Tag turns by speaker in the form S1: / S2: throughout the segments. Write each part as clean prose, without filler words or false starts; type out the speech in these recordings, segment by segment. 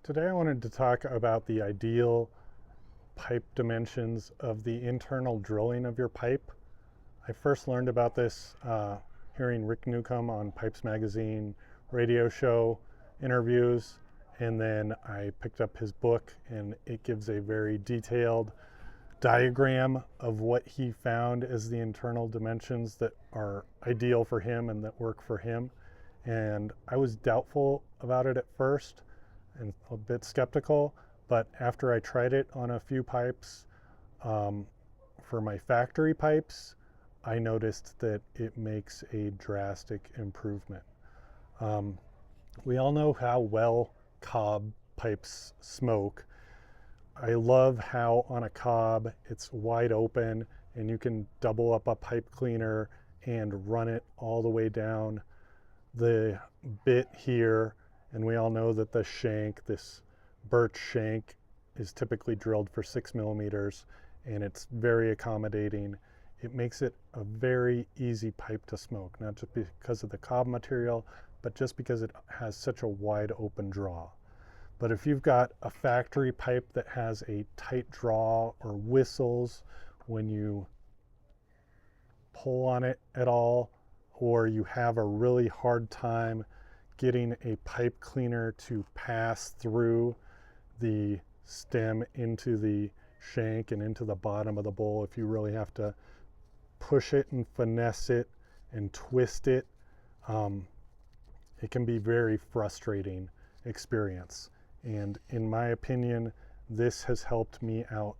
S1: Today I wanted to talk about the ideal pipe dimensions of the internal drilling of your pipe. I first learned about this hearing Rick Newcombe on Pipes Magazine radio show interviews, and then I picked up his book, and it gives a very detailed diagram of what he found as the internal dimensions that are ideal for him and that work for him. And I was doubtful about it at first and a bit skeptical, but after I tried it on a few pipes, for my factory pipes, I noticed that it makes a drastic improvement. We all know how well cob pipes smoke. I love how on a cob it's wide open and you can double up a pipe cleaner and run it all the way down the bit here. And we all know that the shank, this birch shank, is typically drilled for 6 millimeters, and it's very accommodating. It makes it a very easy pipe to smoke, not just because of the cob material, but just because it has such a wide open draw. But if you've got a factory pipe that has a tight draw or whistles when you pull on it at all, or you have a really hard time getting a pipe cleaner to pass through the stem into the shank and into the bottom of the bowl, if you really have to push it and finesse it and twist it, it can be very frustrating experience. And in my opinion, this has helped me out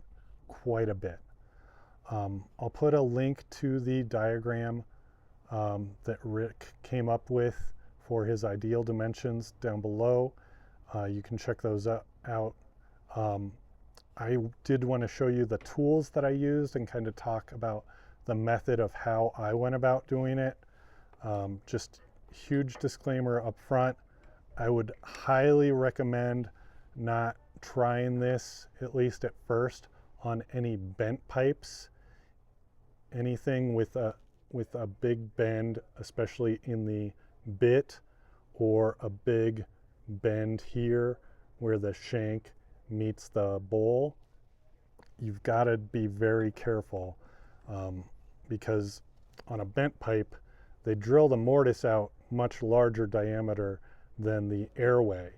S1: quite a bit. I'll put a link to the diagram that Rick came up with for his ideal dimensions down below. You can check those out. I did want to show you the tools that I used and kind of talk about the method of how I went about doing it. Just huge disclaimer up front, I would highly recommend not trying this, at least at first, on any bent pipes. Anything with a big bend, especially in the bit, or a big bend here where the shank meets the bowl, you've got to be very careful, because on a bent pipe they drill the mortise out much larger diameter than the airway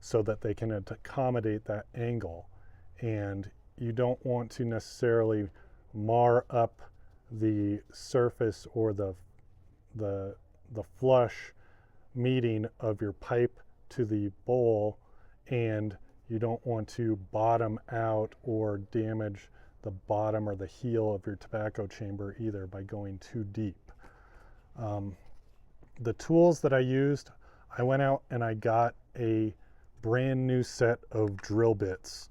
S1: so that they can accommodate that angle, and you don't want to necessarily mar up the surface or the flush meeting of your pipe to the bowl, and you don't want to bottom out or damage the bottom or the heel of your tobacco chamber either by going too deep. The tools that I used, I went out and I got a brand new set of drill bits.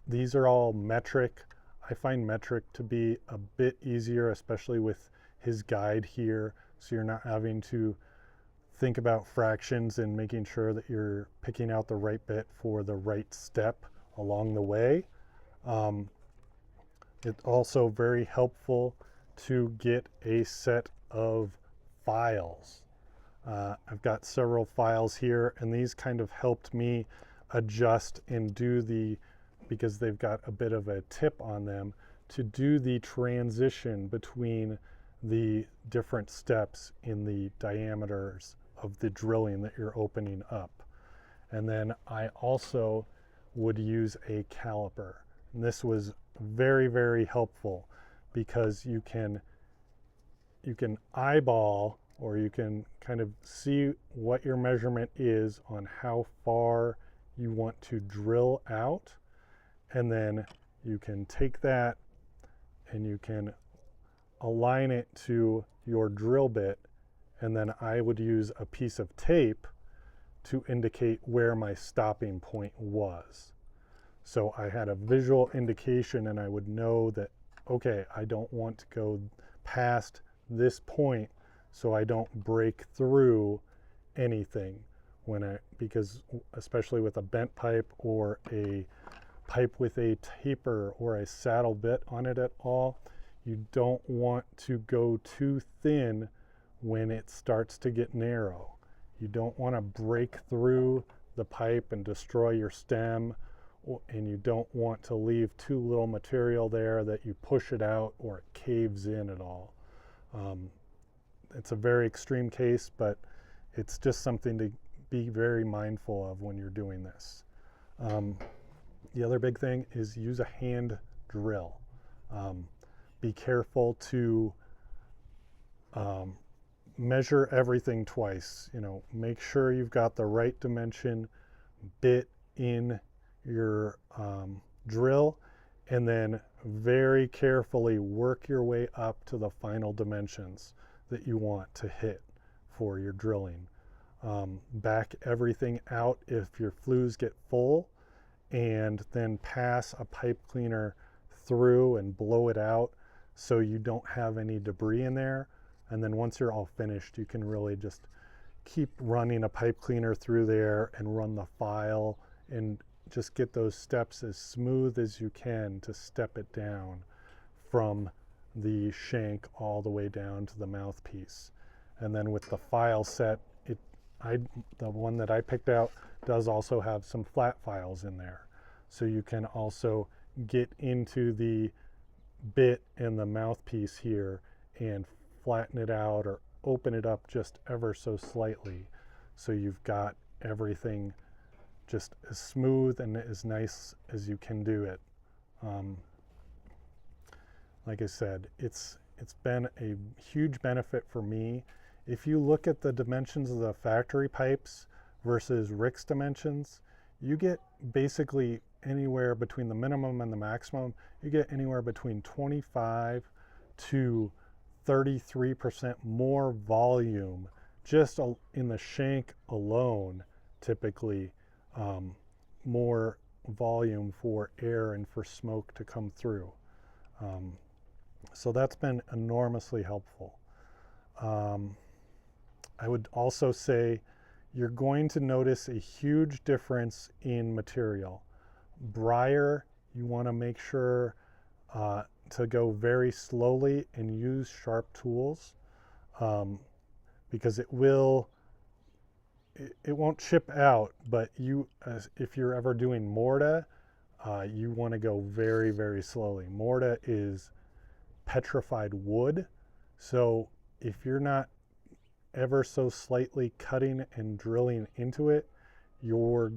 S1: These are all metric. I find metric to be a bit easier, especially with his guide here, so you're not having to think about fractions and making sure that you're picking out the right bit for the right step along the way. It's also very helpful to get a set of files. I've got several files here, and these kind of helped me adjust and do because they've got a bit of a tip on them, to do the transition between the different steps in the diameters of the drilling that you're opening up. And then I also would use a caliper. And this was very, very helpful because you can eyeball, or you can kind of see what your measurement is on how far you want to drill out, and then you can take that and you can align it to your drill bit, and then I would use a piece of tape to indicate where my stopping point was. So I had a visual indication, and I would know that, okay, I don't want to go past this point so I don't break through anything because especially with a bent pipe or a pipe with a taper or a saddle bit on it at all, you don't want to go too thin when it starts to get narrow. You don't want to break through the pipe and destroy your stem, and you don't want to leave too little material there that you push it out or it caves in at all. It's a very extreme case, but it's just something to be very mindful of when you're doing this. The other big thing is use a hand drill. Be careful to measure everything twice. You know, make sure you've got the right dimension bit in your drill, and then very carefully work your way up to the final dimensions that you want to hit for your drilling. Back everything out if your flues get full, and then pass a pipe cleaner through and blow it out so you don't have any debris in there. And then once you're all finished, you can really just keep running a pipe cleaner through there and run the file and just get those steps as smooth as you can to step it down from the shank all the way down to the mouthpiece. And then with the file set, the one that I picked out does also have some flat files in there. So you can also get into the bit and the mouthpiece here and flatten it out or open it up just ever so slightly, so you've got everything just as smooth and as nice as you can do it. Like I said, it's been a huge benefit for me. If you look at the dimensions of the factory pipes versus Rick's dimensions, you get basically anywhere between the minimum and the maximum, you get anywhere between 25 to 33% more volume just in the shank alone, typically more volume for air and for smoke to come through. So that's been enormously helpful. I would also say you're going to notice a huge difference in material. Briar, you want to make sure to go very slowly and use sharp tools, because it won't chip out, but if you're ever doing morta, you want to go very, very slowly. Morta is petrified wood, so if you're not ever so slightly cutting and drilling into it, you're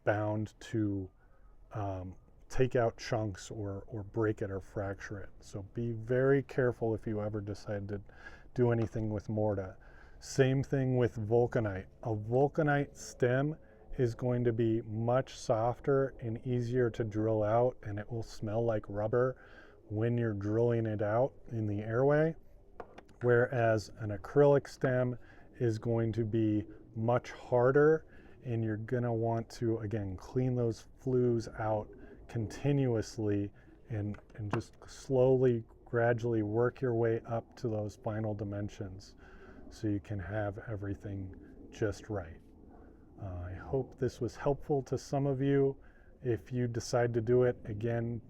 S1: bound to take out chunks or break it or fracture it. So be very careful if you ever decide to do anything with morta. Same thing with vulcanite. A vulcanite stem is going to be much softer and easier to drill out, and it will smell like rubber when you're drilling it out in the airway, whereas an acrylic stem is going to be much harder, and you're going to want to, again, clean those flues out continuously and just slowly, gradually work your way up to those final dimensions so you can have everything just right. I hope this was helpful to some of you. If you decide to do it, again,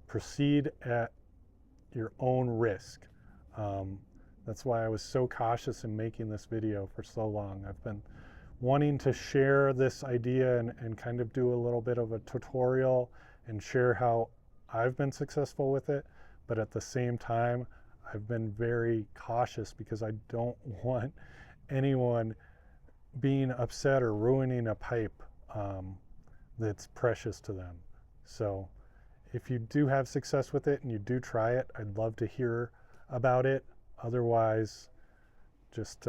S1: proceed at your own risk. That's why I was so cautious in making this video for so long. I've been wanting to share this idea and kind of do a little bit of a tutorial and share how I've been successful with it, but at the same time, I've been very cautious because I don't want anyone being upset or ruining a pipe that's precious to them. So if you do have success with it and you do try it, I'd love to hear about it. Otherwise, just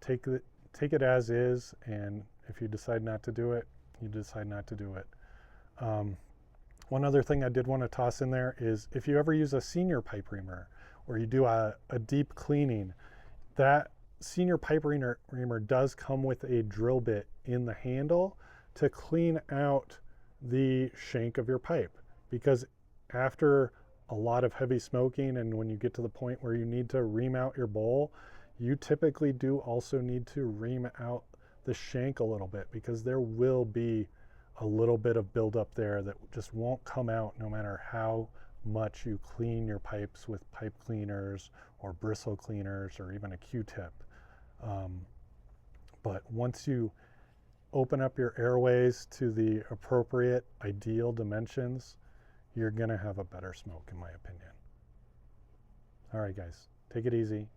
S1: take it as is, and if you decide not to do it, you decide not to do it. One other thing I did want to toss in there is if you ever use a senior pipe reamer or you do a deep cleaning, that senior pipe reamer does come with a drill bit in the handle to clean out the shank of your pipe, because after a lot of heavy smoking and when you get to the point where you need to ream out your bowl, you typically do also need to ream out the shank a little bit, because there will be a little bit of buildup there that just won't come out no matter how much you clean your pipes with pipe cleaners or bristle cleaners or even a Q-tip. But once you open up your airways to the appropriate ideal dimensions, you're going to have a better smoke, in my opinion. All right, guys, take it easy.